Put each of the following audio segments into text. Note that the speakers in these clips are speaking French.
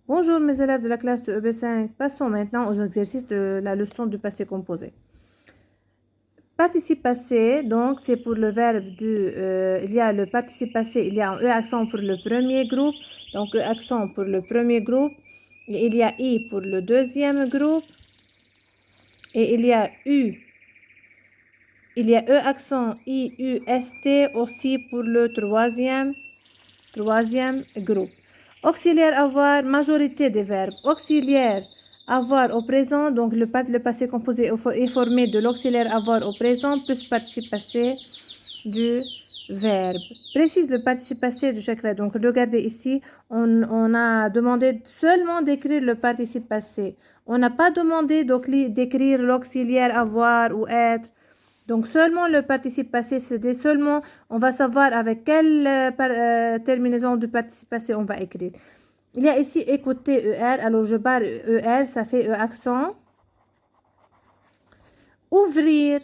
Bonjour mes élèves de la classe de EB5. Passons maintenant aux exercices de la leçon du passé composé. Participe passé, donc c'est pour le verbe il y a le participe passé, il y a un E accent pour le premier groupe, donc E accent pour le premier groupe, et il y a I pour le deuxième groupe, et il y a E accent I, U, S, T aussi pour le troisième groupe. Auxiliaire avoir, majorité des verbes. Auxiliaire avoir au présent, donc le passé composé est formé de l'auxiliaire avoir au présent plus participe passé du verbe. Précise le participe passé de chaque verbe. Donc regardez ici, on a demandé seulement d'écrire le participe passé. On n'a pas demandé d'écrire l'auxiliaire avoir ou être. Donc seulement le participe passé, c'est seulement, on va savoir avec quelle terminaison du participe passé on va écrire. Il y a ici écouter ER, alors je barre ER, ça fait E accent. Ouvrir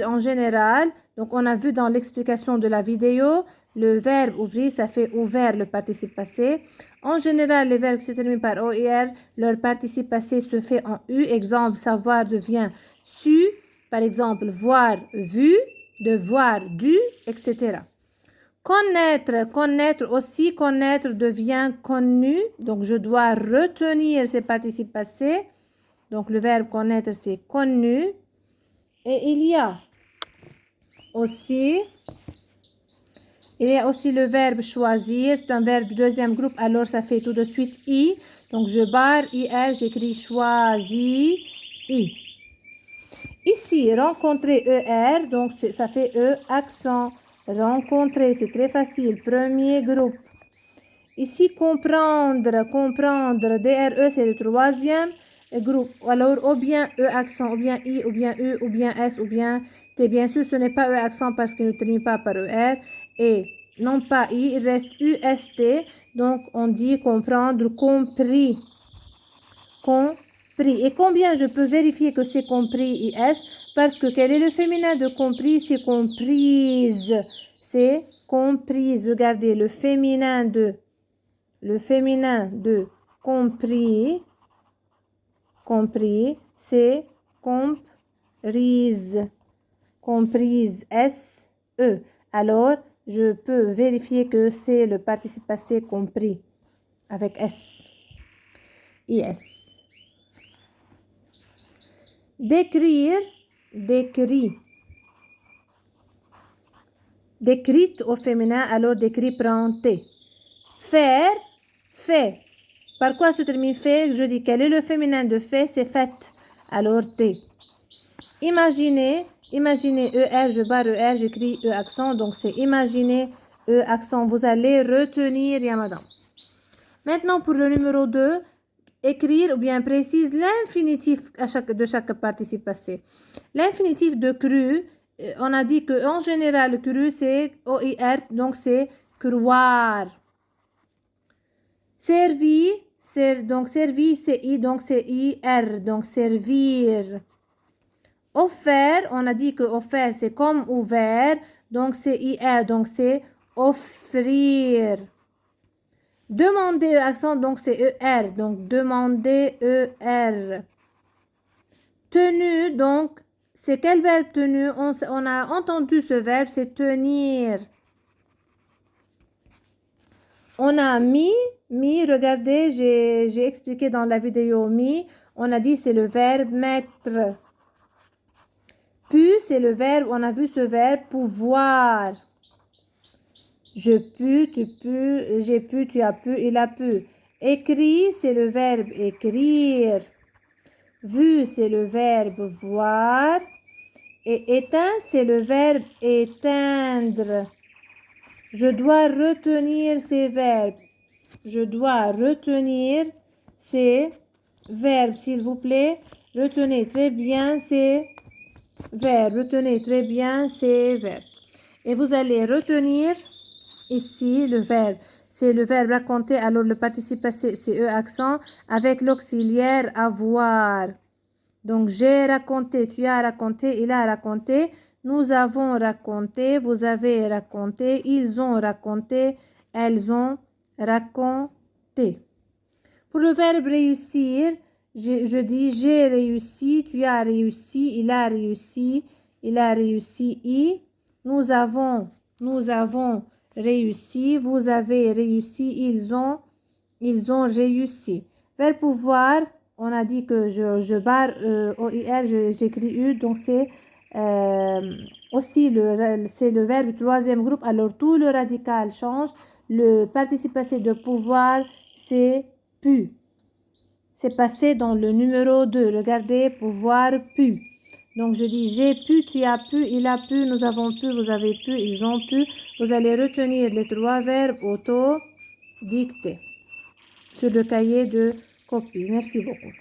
en général, donc on a vu dans l'explication de la vidéo, le verbe ouvrir, ça fait ouvert le participe passé. En général, les verbes qui se terminent par OIR, leur participe passé se fait en U. Exemple, savoir devient su. Par exemple, voir, vu, devoir, dû, etc. Connaître aussi, connaître devient connu. Donc, je dois retenir ces participes passés. Donc, le verbe connaître, c'est connu. Et il y a aussi le verbe choisir. C'est un verbe du deuxième groupe. Alors, ça fait tout de suite I. Donc, je barre IR, j'écris choisi, I. Ici, rencontrer ER, donc ça fait E, accent. Rencontrer, c'est très facile. Premier groupe. Ici, comprendre, DRE, c'est le troisième groupe. Alors, ou bien E accent, ou bien I, ou bien U, ou bien S, ou bien T. Bien sûr, ce n'est pas E accent parce qu'il ne termine pas par ER. Et non pas I, il reste UST. Donc, on dit comprendre, compris. Compris. Et combien je peux vérifier que c'est compris IS? Parce que quel est le féminin de compris? C'est comprise. C'est comprise. Regardez, le féminin de compris, c'est comprise. Comprise, S-E. Alors, je peux vérifier que c'est le participe passé compris avec S. IS. Décrire, décrit. Décrite au féminin, alors décrit prend T. Faire, fait. Par quoi se termine fait? Je dis quel est le féminin de fait? C'est fait. Alors T. Imaginer, ER, je barre ER, j'écris E accent, donc c'est imaginer E accent. Vous allez retenir, ya madame. Maintenant pour le numéro 2, écrire ou bien précise l'infinitif de chaque participe passé. L'infinitif de cru, on a dit qu'en général, cru, c'est OIR, donc c'est croire. Servi, donc servi, c'est I, donc c'est IR, donc servir. Offert, on a dit que offert, c'est comme ouvert, donc c'est IR, donc c'est offrir. Demander accent, donc c'est ER, donc demander ER. Tenu, donc c'est quel verbe tenu? On a entendu ce verbe, c'est tenir. On a mis, regardez, j'ai expliqué dans la vidéo mis, on a dit c'est le verbe mettre. Pu, c'est le verbe, on a vu ce verbe pouvoir. Je pus, tu pus, j'ai pu, tu as pu, il a pu. Écrit, c'est le verbe écrire. Vu, c'est le verbe voir. Et éteint, c'est le verbe éteindre. Je dois retenir ces verbes. Je dois retenir ces verbes, s'il vous plaît. Retenez très bien ces verbes. Retenez très bien ces verbes. Et vous allez retenir ici le verbe. C'est le verbe raconter. Alors le participe passé, c'est E accent avec l'auxiliaire avoir. Donc, j'ai raconté, tu as raconté, il a raconté, nous avons raconté, vous avez raconté, ils ont raconté, elles ont raconté. Pour le verbe réussir, je dis j'ai réussi, tu as réussi, il a réussi, il a réussi, nous avons réussi, vous avez réussi, ils ont réussi. Verbe pouvoir, on a dit que je barre OIR, j'écris U, donc c'est aussi c'est le verbe du troisième groupe. Alors tout le radical change. Le participe passé de pouvoir, c'est pu. C'est passé dans le numéro 2. Regardez, pouvoir, pu. Donc je dis j'ai pu, tu as pu, il a pu, nous avons pu, vous avez pu, ils ont pu. Vous allez retenir les trois verbes auto-dictés sur le cahier de copie. Merci beaucoup.